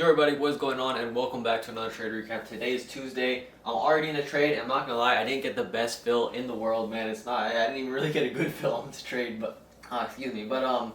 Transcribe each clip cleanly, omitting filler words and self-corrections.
Yo everybody, what's going on, and welcome back to another trade recap. Today is Tuesday. I'm already in a trade. I'm not gonna lie, I didn't get the best fill in the world, man. I didn't even really get a good fill on this trade, but excuse me. But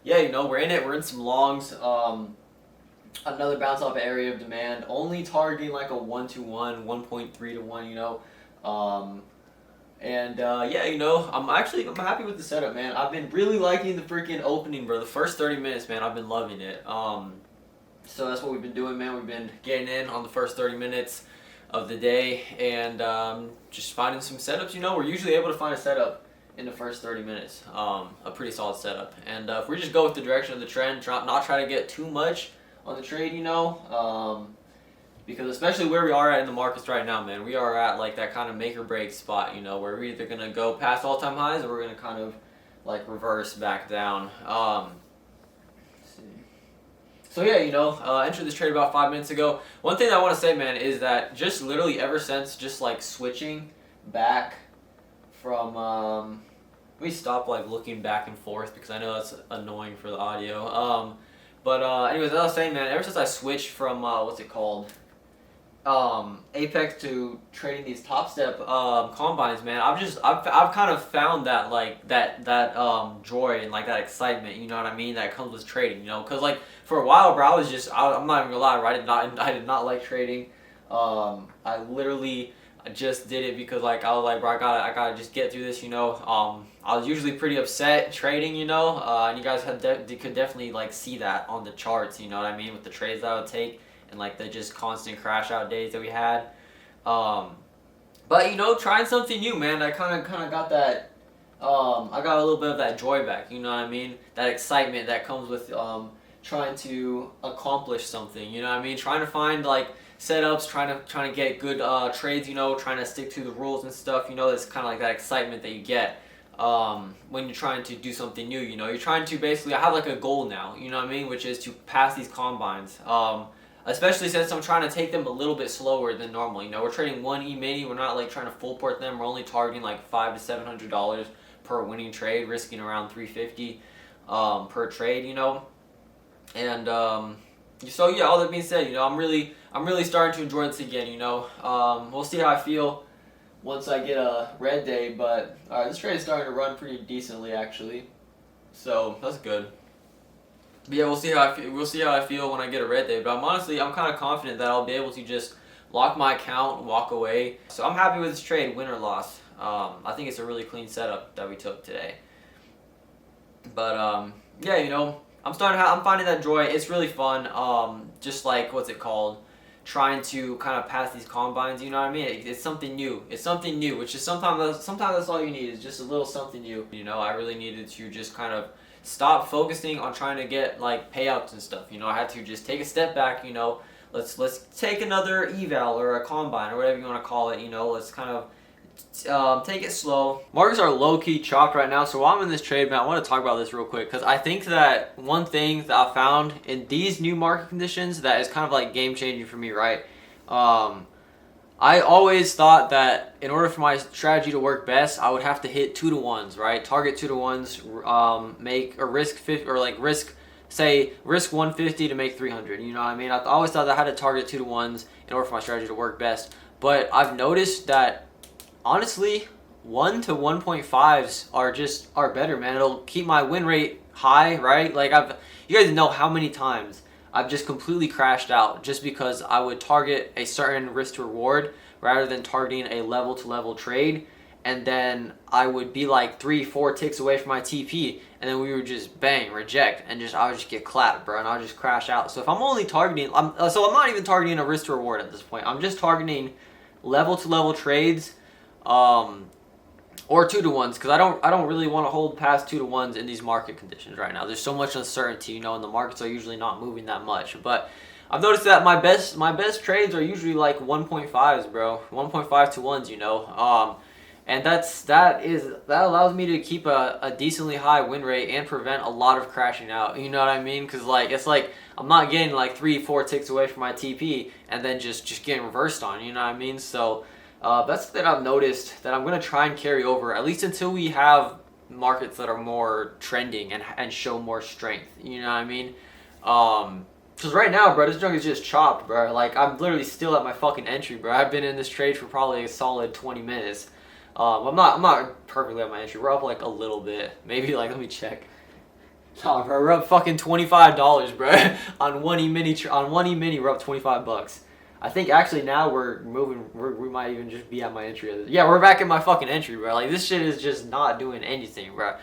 yeah, we're in it. We're in some longs. Another bounce off area of demand. Only targeting like a 1-to-1, 1.3 to 1. Yeah, I'm happy with the setup, man. I've been really liking the freaking opening, bro. The first 30 minutes, man, I've been loving it. So that's what we've been doing, man. We've been getting in on the first 30 minutes of the day and just finding some setups. We're usually able to find a setup in the first 30 minutes, a pretty solid setup. And if we just go with the direction of the trend, not try to get too much on the trade, because especially where we are at in the markets right now, man, we are at like that kind of make or break spot, where we're either going to go past all-time highs or we're going to kind of like reverse back down. So yeah, entered this trade about 5 minutes ago. One thing that I want to say, man, is that just literally ever since just like switching back from, let me stop like looking back and forth because I know that's annoying for the audio. Anyways, as I was saying, man, ever since I switched from, Apex to trading these Top Step combines, man, I've kind of found that like that joy and like that excitement, you know what I mean, that comes with trading, because like for a while, bro, I'm not even gonna lie, bro, I did not like trading. I literally just did it because like I was like, bro, I gotta just get through this, I was usually pretty upset trading, and you guys could definitely like see that on the charts, you know what I mean, with the trades that I would take and like the just constant crash out days that we had. But trying something new, man, I kind of got that. I got a little bit of that joy back, you know what I mean? That excitement that comes with trying to accomplish something, you know what I mean? Trying to find like setups, trying to get good trades, trying to stick to the rules and stuff, it's kind of like that excitement that you get when you're trying to do something new, you're trying to basically, I have like a goal now, you know what I mean, which is to pass these combines, especially since I'm trying to take them a little bit slower than normal, we're trading one E-mini, we're not like trying to full port them, we're only targeting like $500 to $700 per winning trade, risking around $350 per trade, and so yeah, all that being said, I'm really starting to enjoy this again, we'll see how I feel once I get a red day, but this trade is starting to run pretty decently actually, so that's good. But yeah, we'll see how I feel when I get a red day, but I'm kind of confident that I'll be able to just lock my account and walk away. So I'm happy with this trade, win or loss. I think it's a really clean setup that we took today. But yeah, I'm finding that joy. It's really fun. Just like trying to kind of pass these combines. You know what I mean? It's something new. Which is sometimes that's all you need is just a little something new. I really needed to just kind of stop focusing on trying to get like payouts and stuff. I had to just take a step back. Let's take another eval or a combine or whatever you want to call it. Let's kind of take it slow. Markets are low-key chopped right now, so while I'm in this trade, man, I want to talk about this real quick because I think that one thing that I found in these new market conditions that is kind of like game-changing for me, right? I always thought that in order for my strategy to work best, I would have to hit 2-to-1s, right? Target 2-to-1s, make or risk 50 or like risk 150 to make 300. You know what I mean? I always thought that I had to target 2-to-1s in order for my strategy to work best. But I've noticed that honestly, 1 to 1.5s are better, man. It'll keep my win rate high, right? Like you guys know how many times I've just completely crashed out just because I would target a certain risk to reward rather than targeting a level to level trade, and then I would be like 3-4 ticks away from my TP, and then we would just bang reject, and I would just get clapped, bro, and I'll just crash out. So if I'm only targeting, I'm not even targeting a risk to reward at this point. I'm just targeting level to level trades. Or 2-to-1s, because I don't really want to hold past 2-to-1s in these market conditions right now. There's so much uncertainty, and the markets are usually not moving that much. But I've noticed that my best trades are usually like 1.5s, bro, 1.5 to 1s, and that allows me to keep a decently high win rate and prevent a lot of crashing out. You know what I mean? Because it's like I'm not getting like 3-4 ticks away from my TP and then just getting reversed on. You know what I mean? So. That's something I've noticed that I'm going to try and carry over, at least until we have markets that are more trending and show more strength. You know what I mean? Cause right now, bro, this junk is just chopped, bro. Like, I'm literally still at my fucking entry, bro. I've been in this trade for probably a solid 20 minutes. I'm not perfectly at my entry. We're up like a little bit. Maybe like, let me check. Oh, bro, we're up fucking $25, bro. On one E-mini, we're up 25 bucks. I think actually now we're moving. We might even just be at my entry. Yeah, we're back at my fucking entry, bro. Like, this shit is just not doing anything, bro.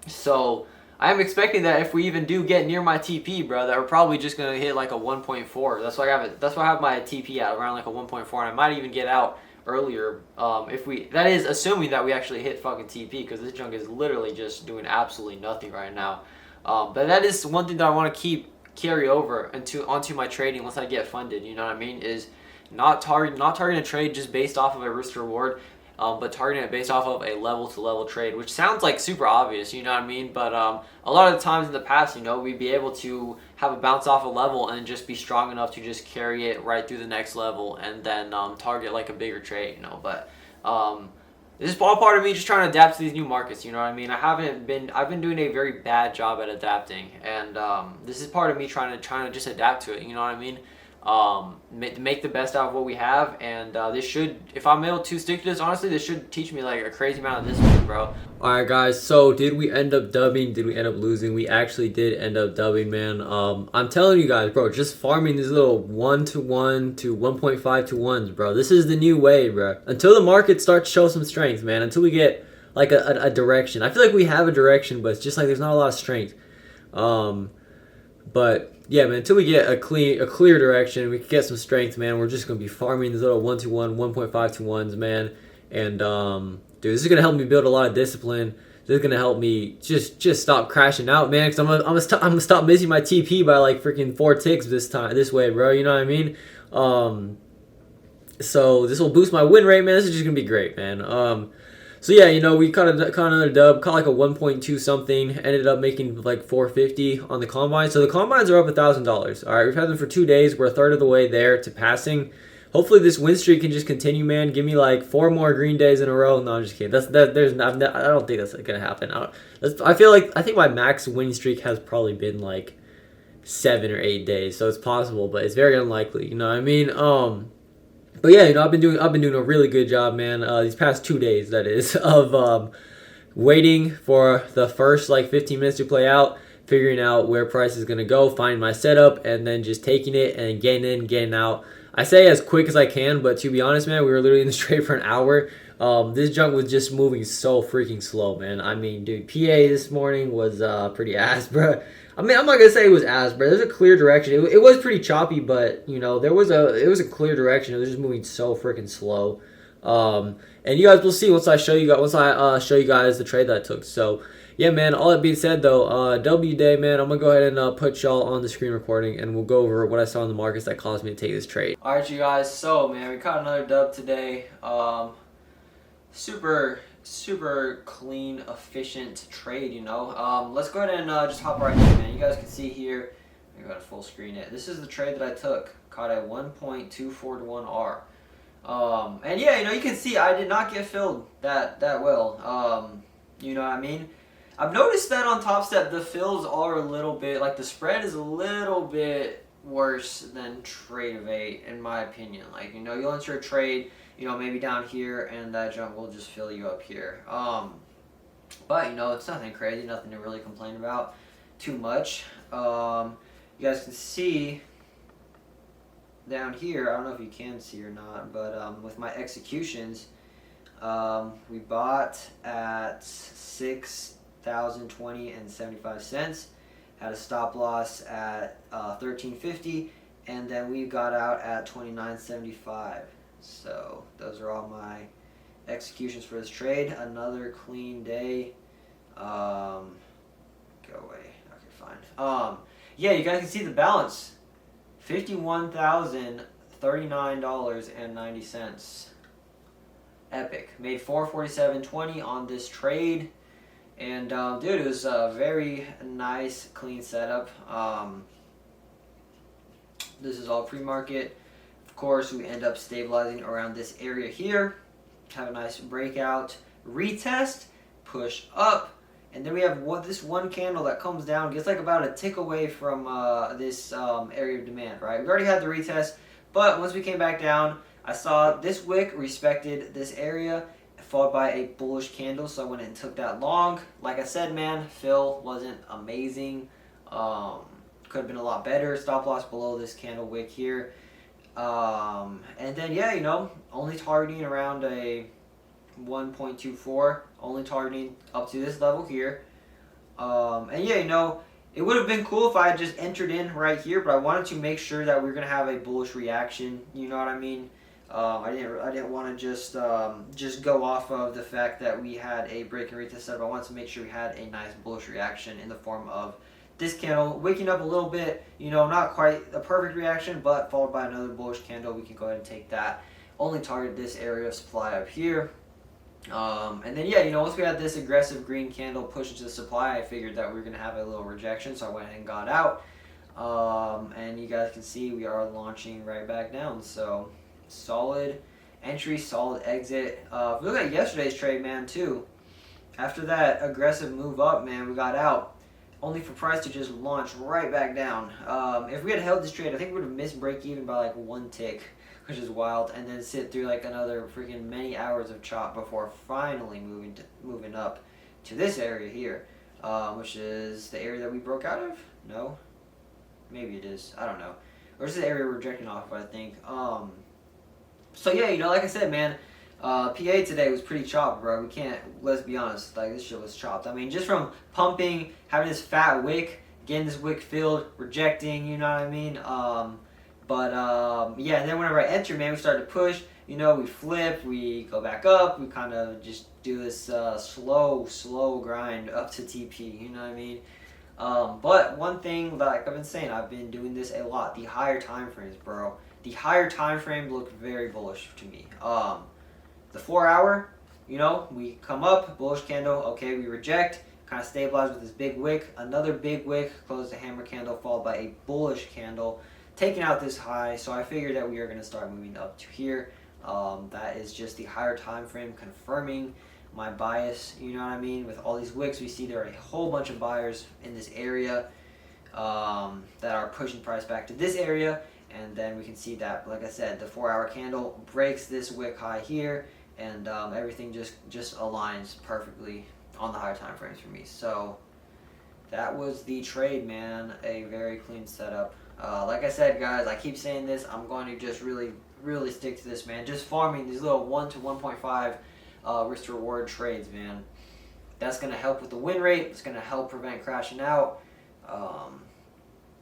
So I'm expecting that if we even do get near my TP, bro, that we're probably just gonna hit like a 1.4. That's why I have it. That's why I have my TP at around like a 1.4, and I might even get out earlier. If we, that is assuming that we actually hit fucking TP, because this junk is literally just doing absolutely nothing right now. But that is one thing that I want to carry over onto my trading once I get funded. You know what I mean? Is not targeting a trade just based off of a risk reward. But targeting it based off of a level-to-level trade, which sounds like super obvious, you know what I mean? But a lot of the times in the past, you know, we'd be able to have a bounce off a level and just be strong enough to just carry it right through the next level and then target like a bigger trade, you know. But this is all part of me just trying to adapt to these new markets, you know what I mean? I've been doing a very bad job at adapting, and this is part of me trying to just adapt to it, you know what I mean? Make the best out of what we have, and this should, if I'm able to stick to this, honestly, this should teach me like a crazy amount of discipline, bro. Alright guys, so did we end up dubbing? Did we end up losing? We actually did end up dubbing, man. I'm telling you guys, bro, just farming these little 1-to-1 to 1.5 to 1s, bro. This is the new way, bro. Until the market starts to show some strength, man. Until we get like a direction. I feel like we have a direction, but it's just like there's not a lot of strength. But yeah, man, until we get a clear direction, we can get some strength, man. We're just gonna be farming these little 1-to-1, 1.5 to 1s, man. And dude, this is gonna help me build a lot of discipline. This is gonna help me just stop crashing out, man. Cause I'm gonna stop missing my TP by like freaking 4 ticks this way, bro. You know what I mean? So this will boost my win rate, man. This is just gonna be great, man. So yeah, you know, we caught another dub, caught like a 1.2 something, ended up making like 450 on the combine. So the combines are up $1,000. All right, we've had them for 2 days. We're a third of the way there to passing. Hopefully this win streak can just continue, man. Give me like 4 more green days in a row. No, I'm just kidding. I don't think that's gonna happen. I think my max winning streak has probably been like 7 or 8 days. So it's possible, but it's very unlikely. You know what I mean? But yeah, you know, I've been doing a really good job, man. These past 2 days, that is, of waiting for the first like 15 minutes to play out, figuring out where price is gonna go, finding my setup, and then just taking it and getting in, getting out. I say as quick as I can, but to be honest, man, we were literally in this trade for an hour. This junk was just moving so freaking slow, man. I mean, dude, PA this morning was pretty ass, bro. I mean, I'm not gonna say it was ass, bro. There's a clear direction. It was pretty choppy, but you know, it was a clear direction. It was just moving so freaking slow. And you guys will see once I show you guys the trade that I took. So yeah, man. All that being said, though, W day, man. I'm gonna go ahead and put y'all on the screen recording, and we'll go over what I saw in the markets that caused me to take this trade. All right, you guys. So man, we caught another dub today. Super clean, efficient trade, you know. Let's go ahead and just hop right in, man. You guys can see here, I got to full screen it. This is the trade that I took. Caught a 1.24 to 1 R. And yeah, you know, you can see I did not get filled that well. You know what I mean? I've noticed that on Top Step, the fills are a little bit, like the spread is a little bit worse than Trade of 8, in my opinion. Like, you know, you'll enter a trade, you know, maybe down here, and that junk will just fill you up here. But, you know, it's nothing crazy, nothing to really complain about too much. You guys can see down here, I don't know if you can see or not, but with my executions, we bought at 6,020 and 75 cents, had a stop loss at 13.50, and then we got out at 29.75. So those are all my executions for this trade. Another clean day. Go away. Okay, fine. Yeah, you guys can see the balance. $51,039.90. Epic. Made $447.20 on this trade. And dude, it was a very nice, clean setup. This is all pre-market. Of course, we end up stabilizing around this area here. Have a nice breakout, retest, push up, And then we have this one candle that comes down, gets like about a tick away from this area of demand, right? We already had the retest, but once we came back down, I saw this wick respected this area, followed by a bullish candle, so I went and took that long. Like I said, man, fill wasn't amazing. Could have been a lot better. Stop loss below this candle wick here. And then, yeah, you know, only targeting around a 1.24, only targeting up to this level here. And yeah, you know, it would have been cool if I had just entered in right here, but I wanted to make sure that we were going to have a bullish reaction, you know what I mean? I didn't want to just go off of the fact that we had a break and retest setup. I wanted to make sure we had a nice bullish reaction in the form of this candle waking up a little bit, you know, not quite a perfect reaction, but followed by another bullish candle. We can go ahead and take that. Only target this area of supply up here. And then, yeah, you know, once we had this aggressive green candle push into the supply, I figured that we were going to have a little rejection, so I went ahead and got out. And you guys can see we are launching right back down. So, solid entry, solid exit. If you look at yesterday's trade, man, too, after that aggressive move up, man, we got out, only for price to just launch right back down. If we had held this trade, I think we would have missed break even by like one tick, which is wild, and then sit through like another freaking many hours of chop before finally moving up to this area here, which is the area that we broke out of. No, maybe it is. I don't know. Or this is the area we're rejecting off of, I think. So yeah, you know, like I said, man, PA today was pretty chopped, bro. We can't, let's be honest, like this shit was chopped. I mean, just from pumping, having this fat wick, getting this wick filled, rejecting, you know what I mean? Yeah, and then whenever I enter, man, we start to push, you know, we flip, we go back up, we kind of just do this slow grind up to TP, you know what I mean? But one thing, like I've been saying, I've been doing this a lot, the higher time frames, bro. The higher time frame look very bullish to me. The 4 hour, you know, we come up, bullish candle, okay, we reject, kind of stabilize with this big wick, another big wick, close the hammer candle, followed by a bullish candle, taking out this high. So I figured that we are going to start moving up to here. That is just the higher time frame confirming my bias, you know what I mean? With all these wicks, we see there are a whole bunch of buyers in this area that are pushing price back to this area. And then we can see that, like I said, the 4 hour candle breaks this wick high here, and everything just aligns perfectly on the higher time frames for me. So that was the trade, man. A very clean setup. Like I said, guys, I keep saying this. I'm going to just really stick to this, man. Just farming these little 1 to 1.5 risk to reward trades, man. That's going to help with the win rate. It's going to help prevent crashing out.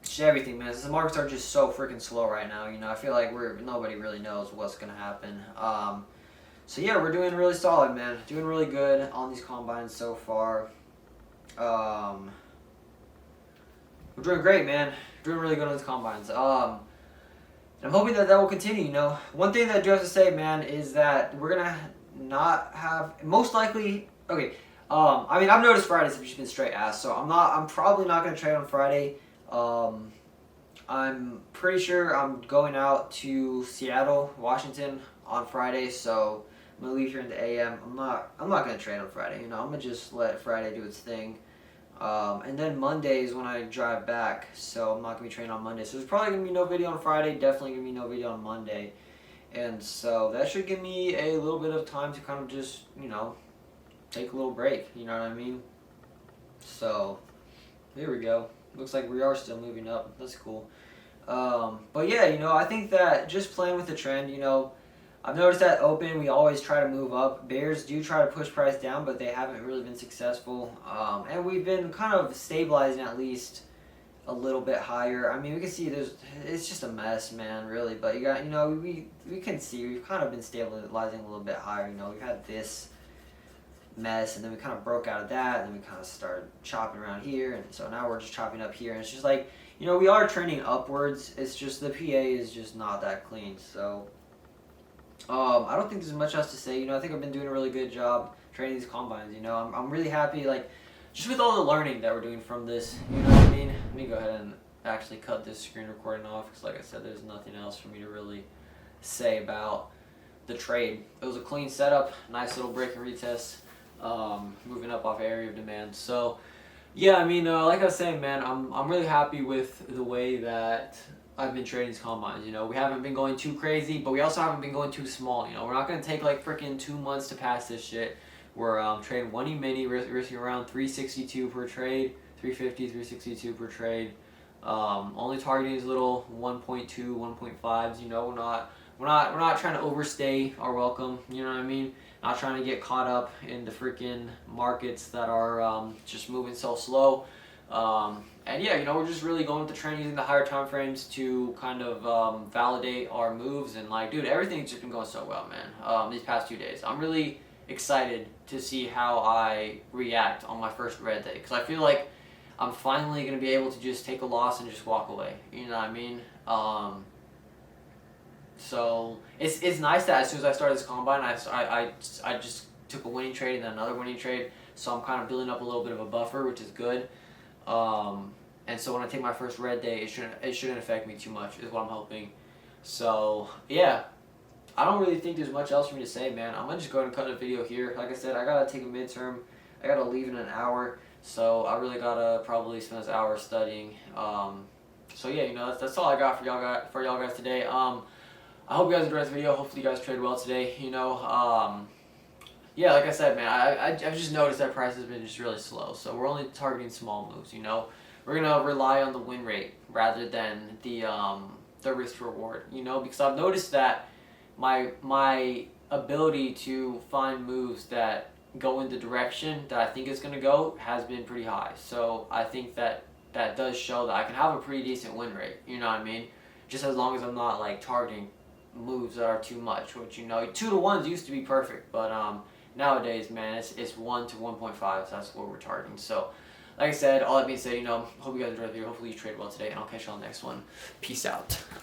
Just everything, man. The markets are just so freaking slow right now. You know, I feel like nobody really knows what's going to happen. So yeah, we're doing really solid, man. Doing really good on these combines so far. We're doing great, man. Doing really good on these combines. And I'm hoping that will continue, you know. One thing that I do have to say, man, is that we're going to not have, most likely, okay, I mean, I've noticed Fridays have just been straight ass, so I'm probably not going to trade on Friday. I'm pretty sure I'm going out to Seattle, Washington on Friday, so I'm gonna leave here in the AM. I'm not gonna trade on Friday, you know. I'm gonna just let Friday do its thing. And then Monday is when I drive back, so I'm not gonna be trading on Monday. So there's probably gonna be no video on Friday, definitely gonna be no video on Monday. And so that should give me a little bit of time to kind of just, you know, take a little break, you know what I mean? So here we go. Looks like we are still moving up. That's cool. But yeah, you know, I think that just playing with the trend, you know, I've noticed that open, we always try to move up. Bears do try to push price down, but they haven't really been successful. And we've been kind of stabilizing at least a little bit higher. I mean, we can see it's just a mess, man, really. But you got, you know, we can see we've kind of been stabilizing a little bit higher. You know, we've had this mess, and then we kind of broke out of that, and then we kind of started chopping around here, and so now we're just chopping up here, and it's just like, you know, we are trending upwards. It's just the PA is just not that clean. So I don't think there's much else to say. You know, I think I've been doing a really good job trading these combines. You know, I'm really happy, like, just with all the learning that we're doing from this. You know what I mean? Let me go ahead and actually cut this screen recording off, because like I said, there's nothing else for me to really say about the trade. It was a clean setup, nice little break and retest. moving up off area of demand. So yeah, I mean, like I was saying, man, I'm really happy with the way that I've been trading these combines. You know, we haven't been going too crazy, but we also haven't been going too small. You know, we're not gonna take like freaking 2 months to pass this shit. We're trading one E-mini, risking around 362 per trade, 350, 362 per trade. Only targeting these little 1.2, 1.5s. You know, we're not trying to overstay our welcome. You know what I mean? Not trying to get caught up in the freaking markets that are just moving so slow. And yeah, you know, we're just really going with the trend, using the higher time frames to kind of validate our moves. And like, dude, everything's just been going so well, man. These past 2 days, I'm really excited to see how I react on my first red day, because I feel like I'm finally gonna be able to just take a loss and just walk away. You know what I mean? So it's nice that as soon as I started this combine, I just took a winning trade and then another winning trade. So I'm kind of building up a little bit of a buffer, which is good. And so when I take my first red day, it shouldn't affect me too much, is what I'm hoping. So yeah, I don't really think there's much else for me to say, man. I'm gonna just go ahead and cut the video here. Like I said, I gotta take a midterm. I gotta leave in an hour, so I really gotta probably spend this hour studying. So yeah, you know, that's all I got for y'all guys today. I hope you guys enjoyed this video. Hopefully you guys traded well today. You know, yeah, like I said, man, I've just noticed that price has been just really slow. So we're only targeting small moves. You know, we're gonna rely on the win rate rather than the risk to reward. You know, because I've noticed that my ability to find moves that go in the direction that I think it's gonna go has been pretty high. So I think that does show that I can have a pretty decent win rate. You know what I mean? Just as long as I'm not like targeting moves that are too much, which, you know, 2 to 1s used to be perfect, but nowadays, man, it's 1 to 1.5, so that's what we're targeting. So like I said, all that being said, you know, hope you guys enjoyed the video. Hopefully you trade well today, and I'll catch you on the next one. Peace out.